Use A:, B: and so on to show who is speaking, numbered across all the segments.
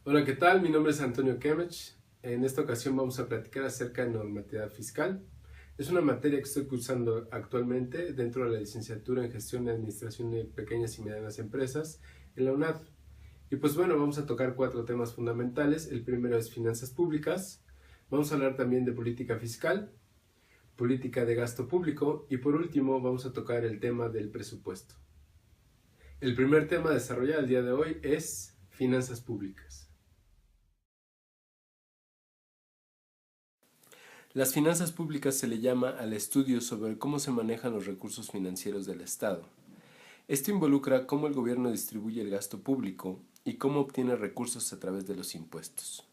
A: Hola, ¿qué tal? Mi nombre es Antonio Kemech. En esta ocasión vamos a platicar acerca de normatividad fiscal. Es una materia que estoy cursando actualmente dentro de la licenciatura en Gestión y Administración de Pequeñas y Medianas Empresas en la UNAD. Y pues bueno, vamos a tocar 4 temas fundamentales. El primero es finanzas públicas. Vamos a hablar también de política fiscal, política de gasto público y por último vamos a tocar el tema del presupuesto. El primer tema a desarrollar el día de hoy es finanzas públicas. Las finanzas públicas se le llama al estudio sobre cómo se manejan los recursos financieros del Estado. Esto involucra cómo el gobierno distribuye el gasto público y cómo obtiene recursos a través de los impuestos.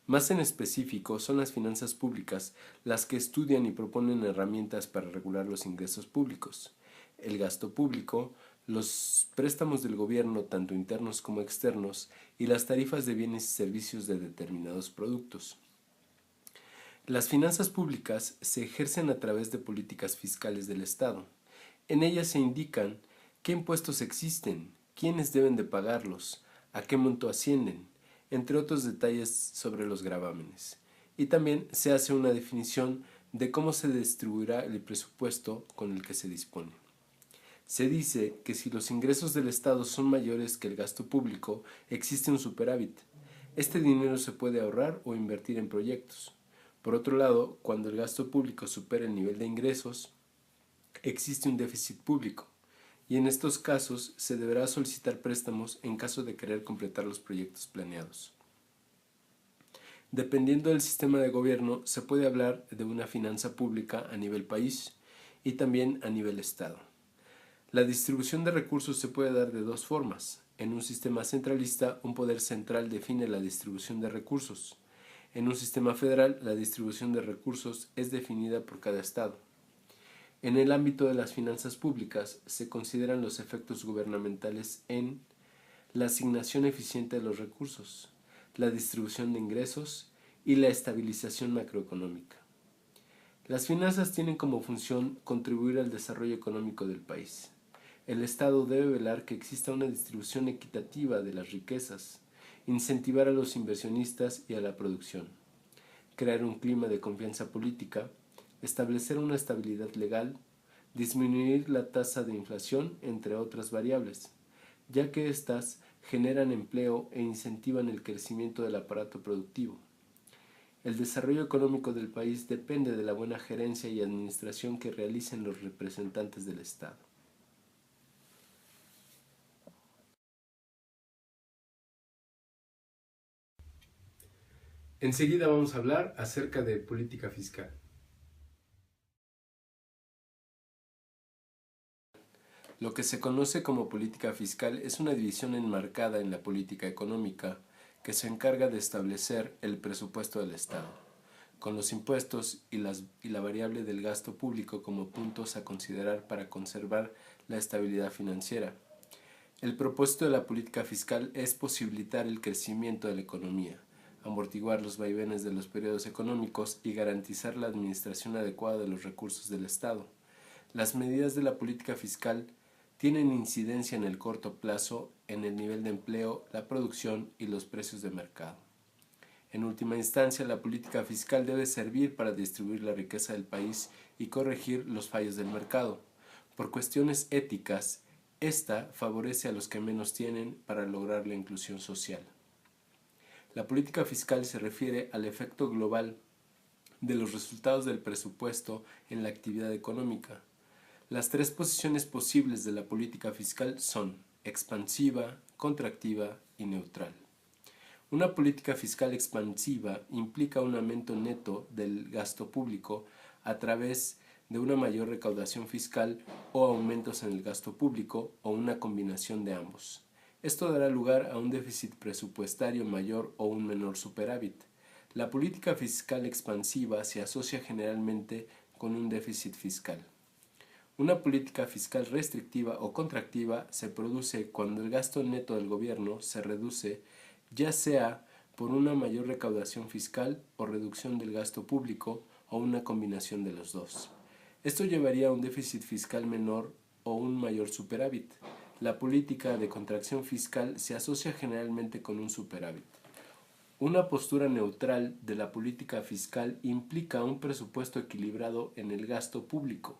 A: Más en específico, son las finanzas públicas las que estudian y proponen herramientas para regular los ingresos públicos, el gasto público, los préstamos del gobierno, tanto internos como externos, y las tarifas de bienes y servicios de determinados productos. Las finanzas públicas se ejercen a través de políticas fiscales del Estado. En ellas se indican qué impuestos existen, quiénes deben de pagarlos, a qué monto ascienden, entre otros detalles sobre los gravámenes. Y también se hace una definición de cómo se distribuirá el presupuesto con el que se dispone. Se dice que si los ingresos del Estado son mayores que el gasto público, existe un superávit. Este dinero se puede ahorrar o invertir en proyectos. Por otro lado, cuando el gasto público supera el nivel de ingresos, existe un déficit público, y en estos casos se deberá solicitar préstamos en caso de querer completar los proyectos planeados. Dependiendo del sistema de gobierno, se puede hablar de una finanza pública a nivel país y también a nivel Estado. La distribución de recursos se puede dar de dos formas. En un sistema centralista, un poder central define la distribución de recursos. En un sistema federal, la distribución de recursos es definida por cada estado. En el ámbito de las finanzas públicas, se consideran los efectos gubernamentales en la asignación eficiente de los recursos, la distribución de ingresos y la estabilización macroeconómica. Las finanzas tienen como función contribuir al desarrollo económico del país. El Estado debe velar que exista una distribución equitativa de las riquezas, incentivar a los inversionistas y a la producción, crear un clima de confianza política, establecer una estabilidad legal, disminuir la tasa de inflación, entre otras variables, ya que éstas generan empleo e incentivan el crecimiento del aparato productivo. El desarrollo económico del país depende de la buena gerencia y administración que realicen los representantes del Estado. Enseguida vamos a hablar acerca de política fiscal. Lo que se conoce como política fiscal es una división enmarcada en la política económica que se encarga de establecer el presupuesto del Estado, con los impuestos y la variable del gasto público como puntos a considerar para conservar la estabilidad financiera. El propósito de la política fiscal es posibilitar el crecimiento de la economía, amortiguar los vaivenes de los periodos económicos y garantizar la administración adecuada de los recursos del Estado. Las medidas de la política fiscal tienen incidencia en el corto plazo en el nivel de empleo, la producción y los precios de mercado. En última instancia, la política fiscal debe servir para distribuir la riqueza del país y corregir los fallos del mercado. Por cuestiones éticas, esta favorece a los que menos tienen para lograr la inclusión social. La política fiscal se refiere al efecto global de los resultados del presupuesto en la actividad económica. Las 3 posiciones posibles de la política fiscal son expansiva, contractiva y neutral. Una política fiscal expansiva implica un aumento neto del gasto público a través de una mayor recaudación fiscal o aumentos en el gasto público o una combinación de ambos. Esto dará lugar a un déficit presupuestario mayor o un menor superávit. La política fiscal expansiva se asocia generalmente con un déficit fiscal. Una política fiscal restrictiva o contractiva se produce cuando el gasto neto del gobierno se reduce, ya sea por una mayor recaudación fiscal o reducción del gasto público o una combinación de los dos. Esto llevaría a un déficit fiscal menor o un mayor superávit. La política de contracción fiscal se asocia generalmente con un superávit. Una postura neutral de la política fiscal implica un presupuesto equilibrado en el gasto público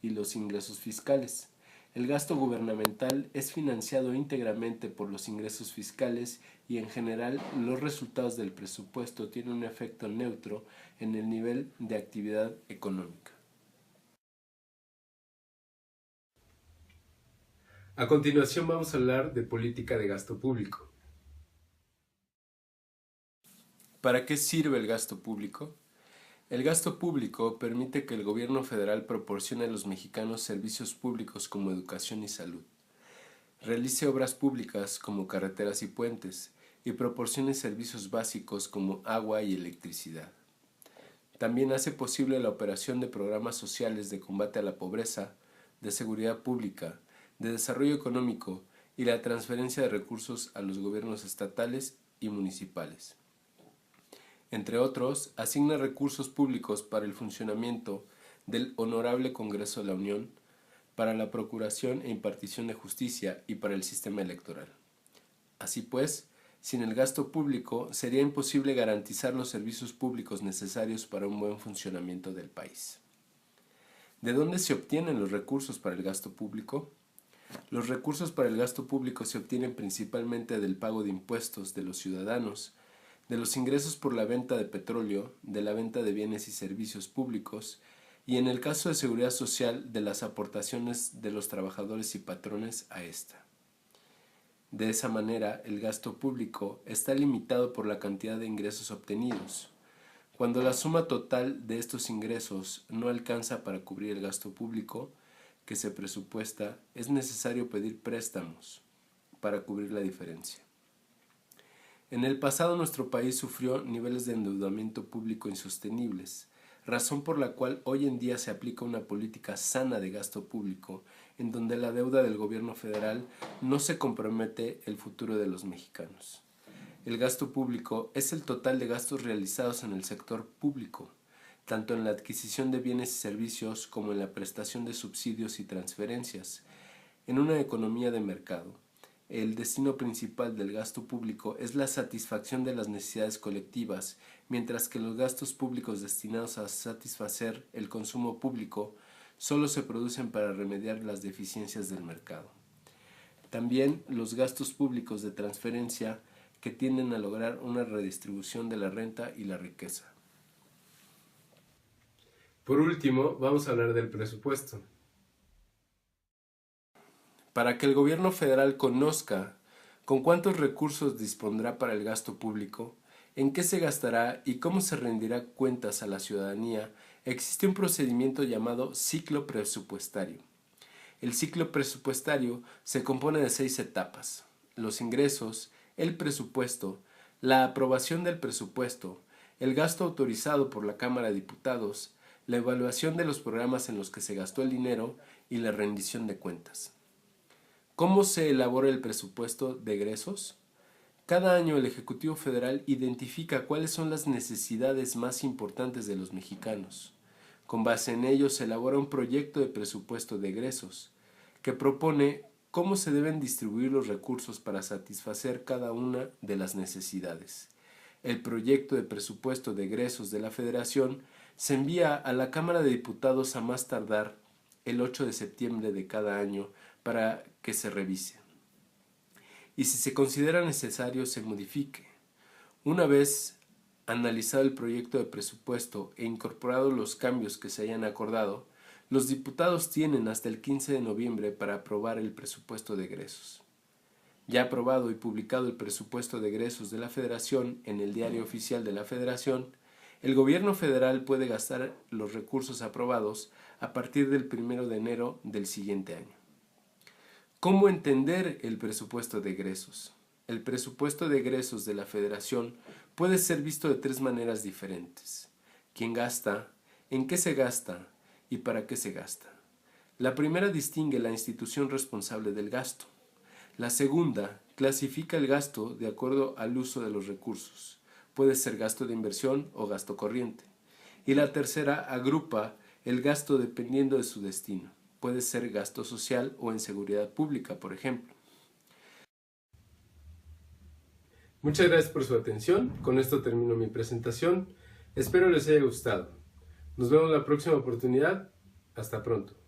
A: y los ingresos fiscales. El gasto gubernamental es financiado íntegramente por los ingresos fiscales y en general los resultados del presupuesto tienen un efecto neutro en el nivel de actividad económica. A continuación vamos a hablar de política de gasto público. ¿Para qué sirve el gasto público? El gasto público permite que el gobierno federal proporcione a los mexicanos servicios públicos como educación y salud, realice obras públicas como carreteras y puentes, y proporcione servicios básicos como agua y electricidad. También hace posible la operación de programas sociales de combate a la pobreza, de seguridad pública, de desarrollo económico y la transferencia de recursos a los gobiernos estatales y municipales. Entre otros, asigna recursos públicos para el funcionamiento del Honorable Congreso de la Unión, para la procuración e impartición de justicia y para el sistema electoral. Así pues, sin el gasto público sería imposible garantizar los servicios públicos necesarios para un buen funcionamiento del país. ¿De dónde se obtienen los recursos para el gasto público? Los recursos para el gasto público se obtienen principalmente del pago de impuestos de los ciudadanos, de los ingresos por la venta de petróleo, de la venta de bienes y servicios públicos, y en el caso de seguridad social, de las aportaciones de los trabajadores y patrones a esta. De esa manera, el gasto público está limitado por la cantidad de ingresos obtenidos. Cuando la suma total de estos ingresos no alcanza para cubrir el gasto público que se presupuesta, es necesario pedir préstamos para cubrir la diferencia. En el pasado nuestro país sufrió niveles de endeudamiento público insostenibles, razón por la cual hoy en día se aplica una política sana de gasto público, en donde la deuda del gobierno federal no se compromete el futuro de los mexicanos. El gasto público es el total de gastos realizados en el sector público, tanto en la adquisición de bienes y servicios como en la prestación de subsidios y transferencias. En una economía de mercado, el destino principal del gasto público es la satisfacción de las necesidades colectivas, mientras que los gastos públicos destinados a satisfacer el consumo público solo se producen para remediar las deficiencias del mercado. También los gastos públicos de transferencia que tienden a lograr una redistribución de la renta y la riqueza. Por último, vamos a hablar del presupuesto. Para que el gobierno federal conozca con cuántos recursos dispondrá para el gasto público, en qué se gastará y cómo se rendirá cuentas a la ciudadanía, existe un procedimiento llamado ciclo presupuestario. El ciclo presupuestario se compone de 6 etapas: los ingresos, el presupuesto, la aprobación del presupuesto, el gasto autorizado por la Cámara de Diputados, la evaluación de los programas en los que se gastó el dinero y la rendición de cuentas. ¿Cómo se elabora el presupuesto de egresos? Cada año el Ejecutivo Federal identifica cuáles son las necesidades más importantes de los mexicanos. Con base en ello se elabora un proyecto de presupuesto de egresos, que propone cómo se deben distribuir los recursos para satisfacer cada una de las necesidades. El proyecto de presupuesto de egresos de la Federación se envía a la Cámara de Diputados a más tardar el 8 de septiembre de cada año para que se revise. Y si se considera necesario, se modifique. Una vez analizado el proyecto de presupuesto e incorporados los cambios que se hayan acordado, los diputados tienen hasta el 15 de noviembre para aprobar el presupuesto de egresos. Ya aprobado y publicado el presupuesto de egresos de la Federación en el Diario Oficial de la Federación, el gobierno federal puede gastar los recursos aprobados a partir del 1 de enero del siguiente año. ¿Cómo entender el presupuesto de egresos? El presupuesto de egresos de la Federación puede ser visto de 3 maneras diferentes: quién gasta, en qué se gasta y para qué se gasta. La primera distingue la institución responsable del gasto. La segunda clasifica el gasto de acuerdo al uso de los recursos. Puede ser gasto de inversión o gasto corriente. Y la tercera agrupa el gasto dependiendo de su destino. Puede ser gasto social o en seguridad pública, por ejemplo. Muchas gracias por su atención. Con esto termino mi presentación. Espero les haya gustado. Nos vemos la próxima oportunidad. Hasta pronto.